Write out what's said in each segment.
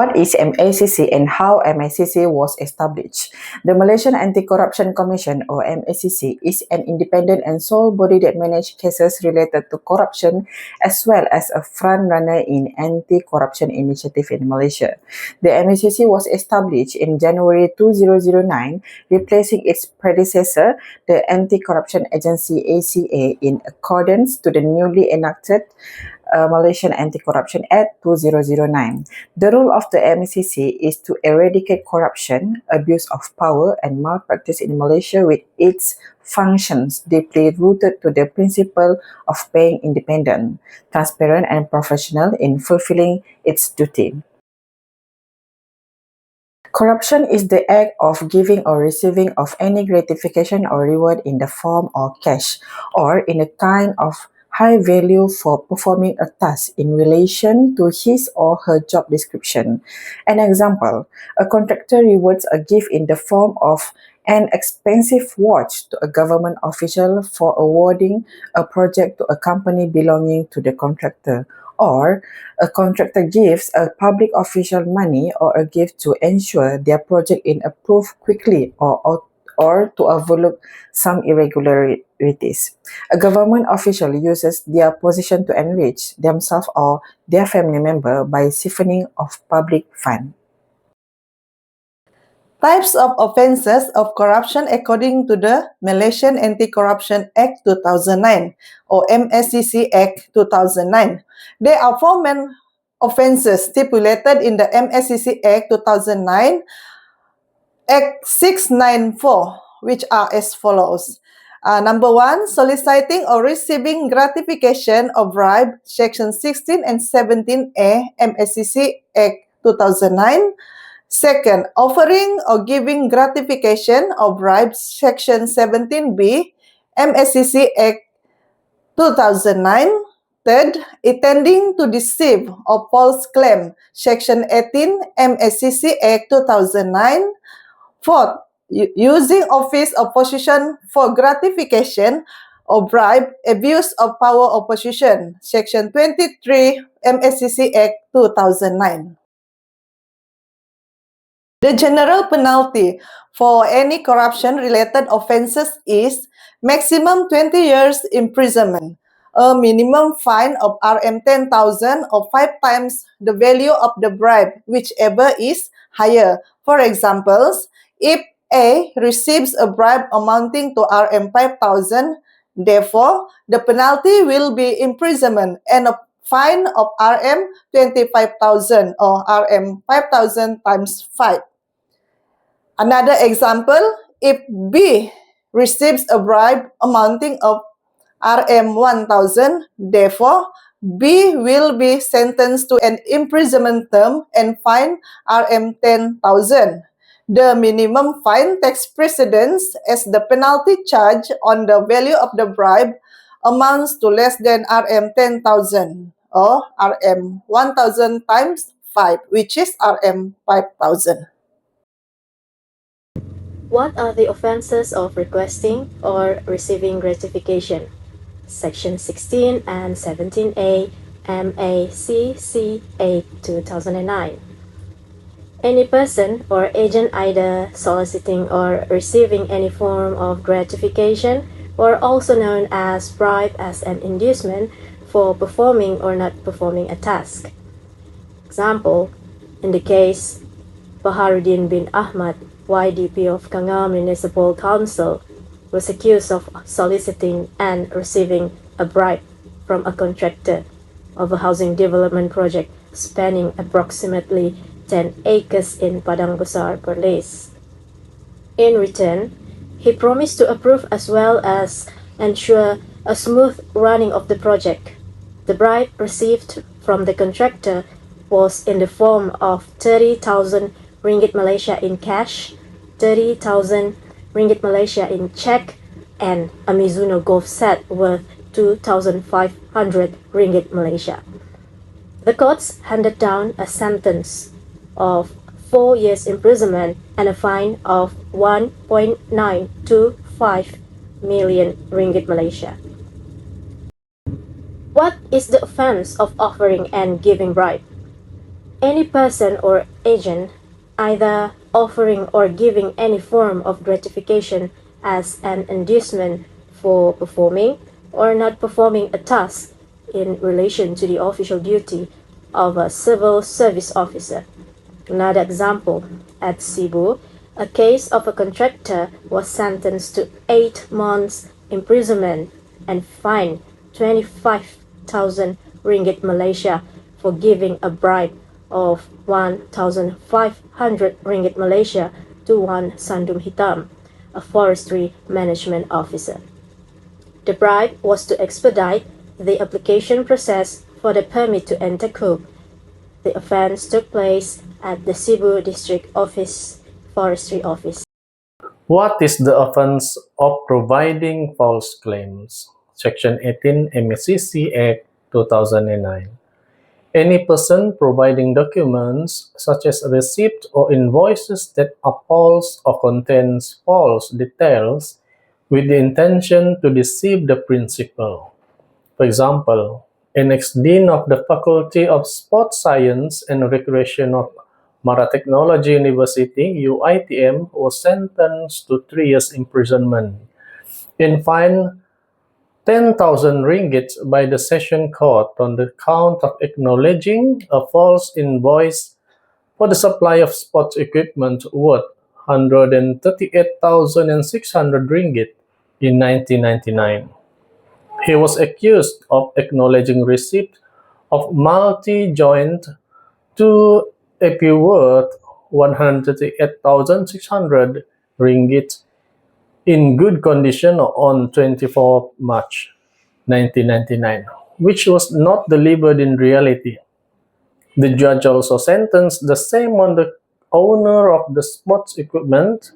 What is MACC and how MACC was established? The Malaysian Anti-Corruption Commission, or MACC, is an independent and sole body that manages cases related to corruption as well as a front-runner in anti-corruption initiative in Malaysia. The MACC was established in January 2009, replacing its predecessor, the Anti-Corruption Agency ACA, in accordance to the newly enacted Malaysian Anti-Corruption Act 2009. The role of the MACC is to eradicate corruption, abuse of power, and malpractice in Malaysia with its functions deeply rooted to the principle of being independent, transparent, and professional in fulfilling its duty. Corruption is the act of giving or receiving of any gratification or reward in the form of cash or in a kind of high value for performing a task in relation to his or her job description. An example, a contractor rewards a gift in the form of an expensive watch to a government official for awarding a project to a company belonging to the contractor, or a contractor gives a public official money or a gift to ensure their project is approved quickly or to overlook some irregularities. A government official uses their position to enrich themselves or their family member by siphoning of public funds. Types of offences of corruption according to the Malaysian Anti-Corruption Act 2009 or MACC Act 2009. There are four main offences stipulated in the MACC Act 2009 Act 694, which are as follows. Number 1, soliciting or receiving gratification or bribe, Section 16 and 17A, MACC Act 2009. Second, offering or giving gratification or bribe, Section 17B, MACC Act 2009. Third, intending to deceive or false claim, Section 18, MACC Act 2009. Fourth, using office or position for gratification or bribe, abuse of power or position, Section 23, MACC Act 2009. The general penalty for any corruption-related offences is maximum 20 years imprisonment, a minimum fine of Rm 10,000 or 5 times the value of the bribe, whichever is higher. For example, if A receives a bribe amounting to Rm 5,000, therefore, the penalty will be imprisonment and a fine of Rm 25,000 or Rm 5,000 times 5. Another example, if B receives a bribe amounting of Rm 1,000, therefore, B will be sentenced to an imprisonment term and fine Rm 10,000. The minimum fine takes precedence as the penalty charge on the value of the bribe amounts to less than Rm 10,000 or Rm 1,000 times 5, which is Rm 5,000. What are the offences of requesting or receiving gratification? Section 16 and 17A MACC Act 2009. Any person or agent either soliciting or receiving any form of gratification, or also known as bribe, as an inducement for performing or not performing a task. Example, in the case Baharuddin bin Ahmad, YDP of Kangar Municipal Council, was accused of soliciting and receiving a bribe from a contractor of a housing development project spanning approximately 10 acres in Padang Besar, Perlis. In return, he promised to approve as well as ensure a smooth running of the project. The bribe received from the contractor was in the form of 30,000 ringgit Malaysia in cash, 30,000 ringgit Malaysia in check, and a Mizuno golf set worth 2,500 ringgit Malaysia. The courts handed down a sentence of 4 years imprisonment and a fine of 1.925 million ringgit Malaysia. What is the offense of offering and giving bribe? Any person or agent either offering or giving any form of gratification as an inducement for performing or not performing a task in relation to the official duty of a civil service officer. Another example, at Cebu, a case of a contractor was sentenced to 8 months imprisonment and fined 25,000 ringgit Malaysia for giving a bribe of 1,500 ringgit Malaysia to one Sandum Hitam, a forestry management officer. The bribe was to expedite the application process for the permit to enter coup. The offense took place at the Cebu District Office, Forestry Office. What is the offense of providing false claims? Section 18 MACC Act 2009. Any person providing documents such as receipts or invoices that are false or contains false details with the intention to deceive the principal. For example, an ex-dean of the Faculty of Sports Science and Recreation of Mara Technology University, UITM, was sentenced to 3 years imprisonment and fined 10,000 ringgit by the Session Court on the count of acknowledging a false invoice for the supply of sports equipment worth 138,600 ringgit in 1999. He was accused of acknowledging receipt of multi-joint to AP worth 138,600 ringgit in good condition on 24 March 1999, which was not delivered in reality. The judge also sentenced the same on the owner of the sports equipment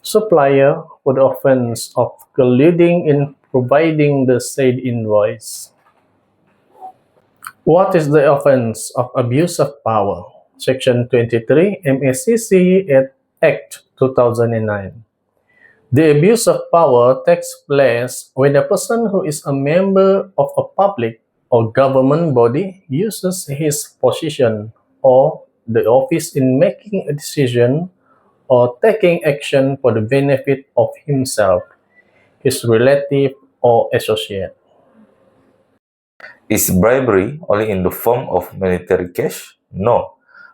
supplier for the offense of colluding in providing the said invoice. What is the offense of abuse of power? Section 23 MACC Act 2009. The abuse of power takes place when a person who is a member of a public or government body uses his position or the office in making a decision or taking action for the benefit of himself, his relative, or associate. Is bribery only in the form of monetary cash? No.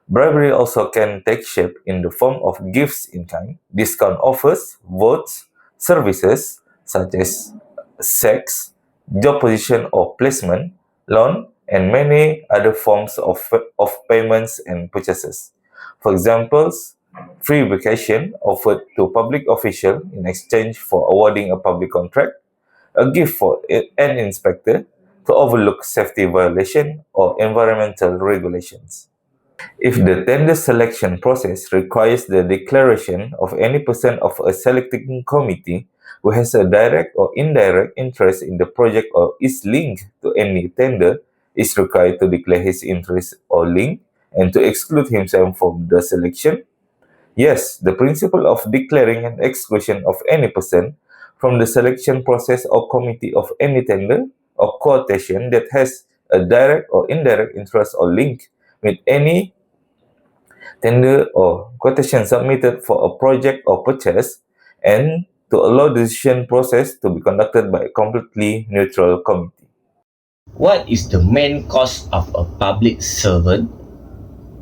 Bribery also can take shape in the form of gifts in kind, discount offers, votes, services such as sex, job position or placement, loan, and many other forms of payments and purchases. For example, free vacation offered to public official in exchange for awarding a public contract, a gift for an inspector to overlook safety violation or environmental regulations. If the tender selection process requires the declaration of any person of a selecting committee who has a direct or indirect interest in the project or is linked to any tender, is required to declare his interest or link and to exclude himself from the selection. Yes, the principle of declaring an exclusion of any person from the selection process or committee of any tender or quotation that has a direct or indirect interest or link with any tender or quotation submitted for a project or purchase, and to allow the decision process to be conducted by a completely neutral committee. What is the main cause of a public servant,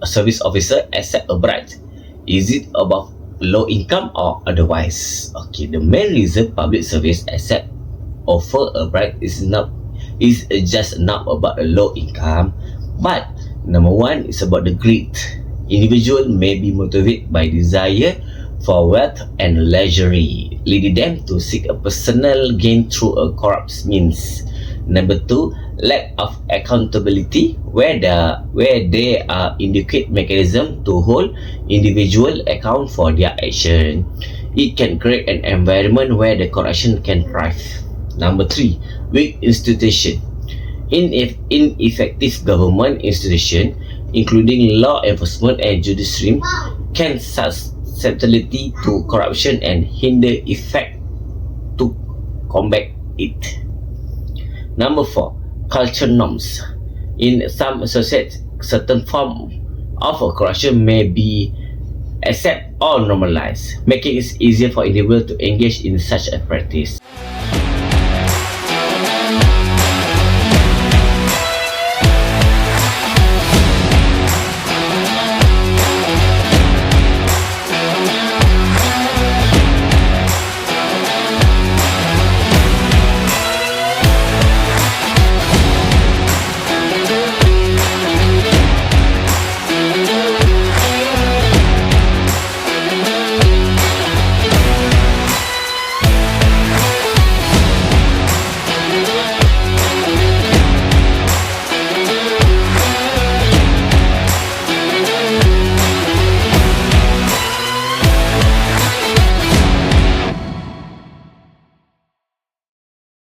a service officer, accept a bribe? Is it about low income or otherwise? Okay, the main reason public service accept offer a bribe is just not about a low income, but number one is about the greed. Individual may be motivated by desire for wealth and luxury, leading them to seek a personal gain through a corrupt means. Number two, lack of accountability, where there are inadequate mechanism to hold individual account for their action. It can create an environment where the corruption can thrive. Number three, weak institution. Ineffective government institution, including law enforcement and judiciary, can susceptibility to corruption and hinder effect to combat it. Number four, culture norms. In some societies, certain form of a corruption may be accepted or normalized, making it easier for individuals to engage in such a practice.